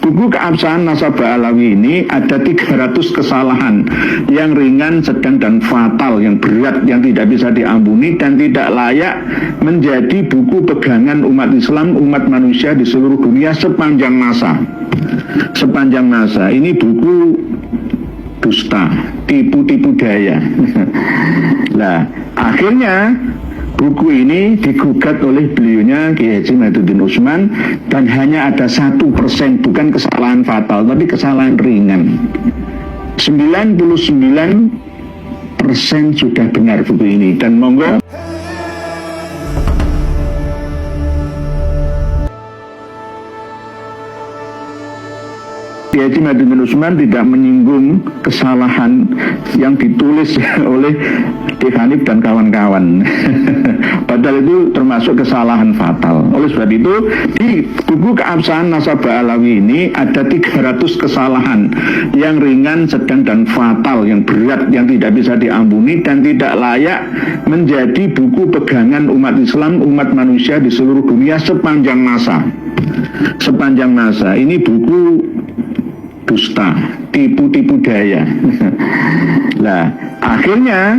Buku keabsahan nasab Ba'alawi ini ada 300 kesalahan yang ringan, sedang, dan fatal, yang berat, yang tidak bisa diampuni dan tidak layak menjadi buku pegangan umat Islam, umat manusia di seluruh dunia sepanjang masa. Sepanjang masa. Ini buku dusta, tipu-tipu daya. Nah, akhirnya buku ini digugat oleh beliaunya Kiai Haji Mahyudin Utsman, dan hanya ada 1%, bukan kesalahan fatal tapi kesalahan ringan. 99% sudah benar buku ini, dan monggo Kiai Haji Mahyudin Utsman tidak menyinggung kesalahan yang ditulis oleh Kiai Hanif dan kawan-kawan. Padahal itu termasuk kesalahan fatal. Oleh sebab itu, di buku keabsahan nasab Ba'alawi ini ada 300 kesalahan yang ringan, sedang, dan fatal, yang berat, yang tidak bisa diampuni dan tidak layak menjadi buku pegangan umat Islam, umat manusia di seluruh dunia sepanjang masa. Sepanjang masa. Ini buku dusta, tipu-tipu daya. Nah, akhirnya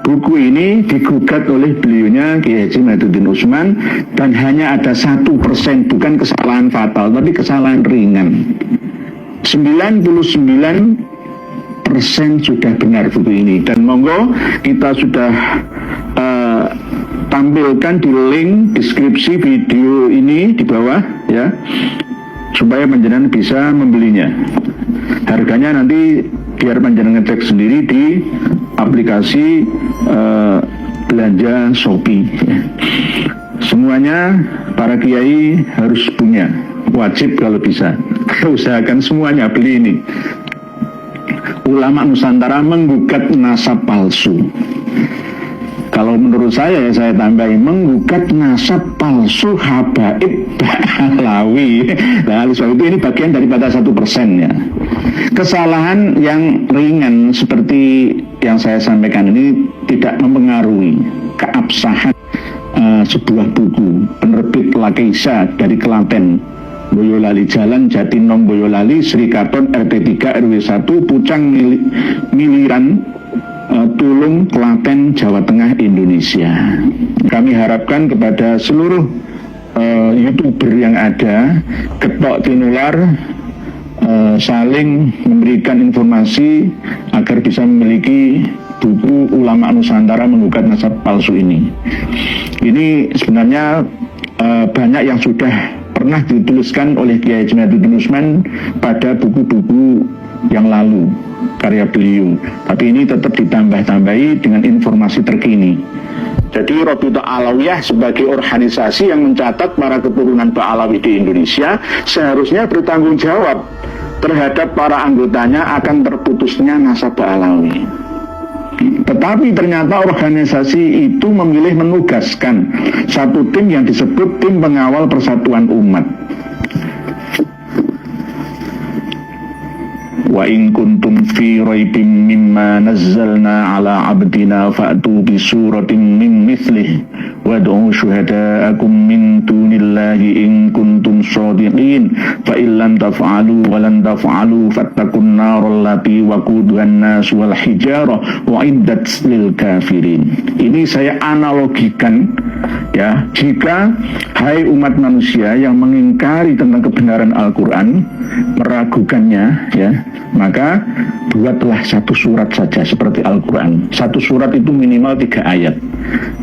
buku ini digugat oleh beliaunya Kiai Haji Mahyudin Utsman, dan hanya ada 1%, bukan kesalahan fatal tapi kesalahan ringan. 99% sudah benar buku ini, dan monggo kita sudah tampilkan di link deskripsi video ini di bawah ya, supaya panjenengan bisa membelinya. Harganya nanti biar panjenengan cek sendiri di aplikasi belanja Shopee. Semuanya para kiai harus punya, wajib kalau bisa. Usahakan semuanya beli ini. Ulama Nusantara menggugat nasab palsu. Kalau menurut saya, ya saya tambahin, menggugat nasab palsu habaib Ba'alawi. Nah, sebab itu ini bagian daripada 1% ya. Kesalahan yang ringan seperti yang saya sampaikan ini tidak mempengaruhi keabsahan sebuah buku. Penerbit Lakeisha dari Klaten, Boyolali, Jalan Jatinom Boyolali, Sri Katon, RT 3 RW 1, Pucang Miliran, Tulung, Klaten, Jawa Tengah, Indonesia. Kami harapkan kepada seluruh YouTuber yang ada, ketok tinular, saling memberikan informasi agar bisa memiliki buku Ulama Nusantara menggugat nasab palsu ini. Ini sebenarnya banyak yang sudah pernah dituliskan oleh Kiai Haji Mahyudin Utsman pada buku-buku yang lalu, karya beliau, tapi ini tetap ditambah-tambahi dengan informasi terkini. Jadi Rabithah Alawiyah sebagai organisasi yang mencatat para keturunan Ba'alawi di Indonesia seharusnya bertanggung jawab terhadap para anggotanya akan terputusnya nasab Ba'alawi. Tetapi ternyata organisasi itu memilih menugaskan satu tim yang disebut Tim Pengawal Persatuan Umat. Wa in kuntum fi raibin mimma nazzalna ala abdina fa'tu bi suratin min mithlih wad'u syuhada'akum min dunillahi in kuntum shadiqin fa in lam taf'alu wa lan taf'alu fattaqun naral lati waquduhan nas wal hijarah wa iddat lil kafirin. Ini saya analogikan ya, jika hai umat manusia yang mengingkari tentang kebenaran Al-Quran, meragukannya ya, maka buatlah satu surat saja seperti Al-Quran. Satu surat itu minimal 3 ayat.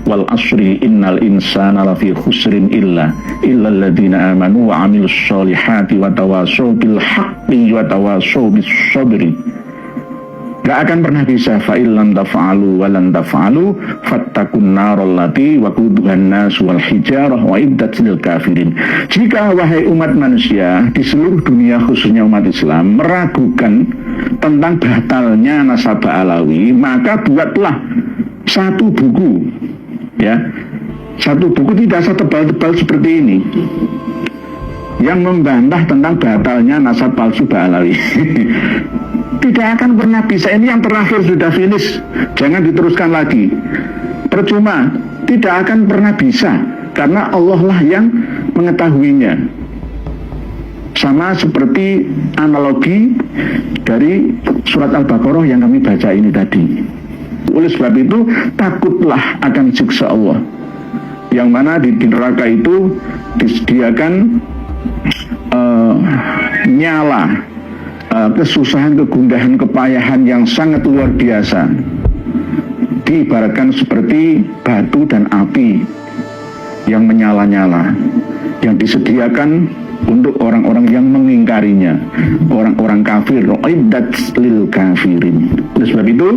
Wal asri innal insana lafi khusrin illa alladziina amanu wa 'amilus sholihati wa tawashaw bil haqqi wa tawashaw bis sabri. Gak akan pernah bisa fa'il lam taf'alu wa lan taf'alu fattakun naral lati waquduhan nas wal hijarah wa iddat lil kafirin. Jika wahai umat manusia di seluruh dunia khususnya umat Islam meragukan tentang batalnya nasab Ba'alawi, maka buatlah satu buku ya. Satu buku tidak setebal-tebal seperti ini yang membantah tentang batalnya nasab palsu Ba'alawi. Tidak akan pernah bisa. Ini yang terakhir, sudah finish, jangan diteruskan lagi, percuma, tidak akan pernah bisa, karena Allah lah yang mengetahuinya. Sama seperti analogi dari surat Al-Baqarah yang kami baca ini tadi. Oleh sebab itu, takutlah akan siksa Allah, yang mana di neraka itu disediakan nyala, kesusahan, kegundahan, kepayahan yang sangat luar biasa. Diibaratkan seperti batu dan api yang menyala-nyala, yang disediakan untuk orang-orang yang mengingkarinya, orang-orang kafir. That's lil kafirin. Oleh sebab itu,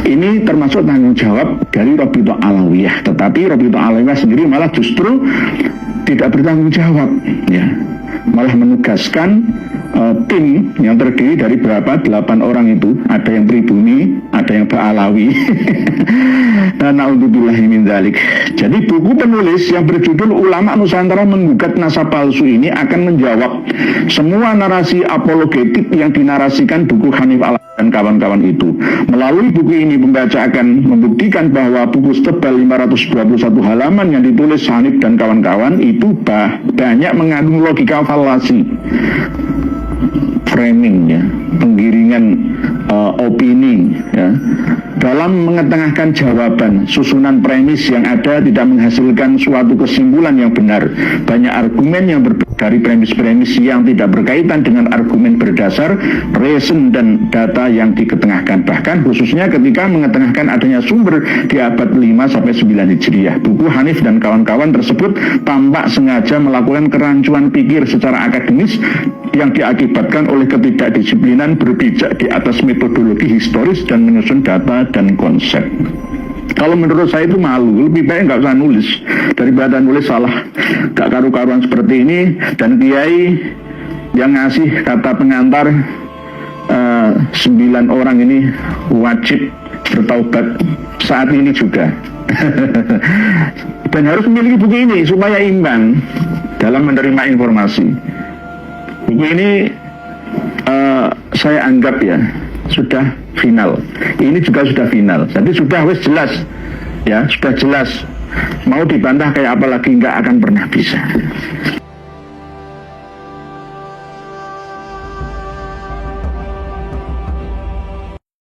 ini termasuk tanggung jawab dari Rabithah Alawiyah. Tetapi Rabithah Alawiyah sendiri malah justru tidak bertanggung jawab, ya, malah menugaskan tim yang terdiri dari berapa? 8 orang itu. Ada yang pribumi, ada yang Ba'alawi. Na'udzubillahi min dzalik. Jadi buku penulis yang berjudul Ulama Nusantara Menggugat Nasab Palsu ini akan menjawab semua narasi apologetik yang dinarasikan buku Hanif Alawi dan kawan-kawan itu. Melalui buku ini pembaca akan membuktikan bahwa buku setebal 521 halaman yang ditulis Hanif dan kawan-kawan itu banyak mengandung logika falasi, framing, ya, penggiringan opini, ya. Dalam mengetengahkan jawaban, susunan premis yang ada tidak menghasilkan suatu kesimpulan yang benar. Banyak argumen yang berbeda dari premis-premis yang tidak berkaitan dengan argumen berdasar reason dan data yang diketengahkan. Bahkan khususnya ketika mengetengahkan adanya sumber di abad 5-9 Hijriah. Buku Hanif dan kawan-kawan tersebut tampak sengaja melakukan kerancuan pikir secara akademis yang diakibatkan oleh ketidakdisiplinan berpijak di atas metodologi historis dan menyusun data dan konsep. Kalau menurut saya itu malu, lebih baik nggak usah nulis daripada nulis salah gak karu-karuan seperti ini. Dan kiai yang ngasih kata pengantar 9 orang ini wajib bertaubat saat ini juga. Dan harus memiliki buku ini supaya imbang dalam menerima informasi. Buku ini saya anggap, ya, sudah final. Ini juga sudah final. Jadi sudah wis jelas, ya, sudah jelas. Mau dibantah kayak apa lagi nggak akan pernah bisa.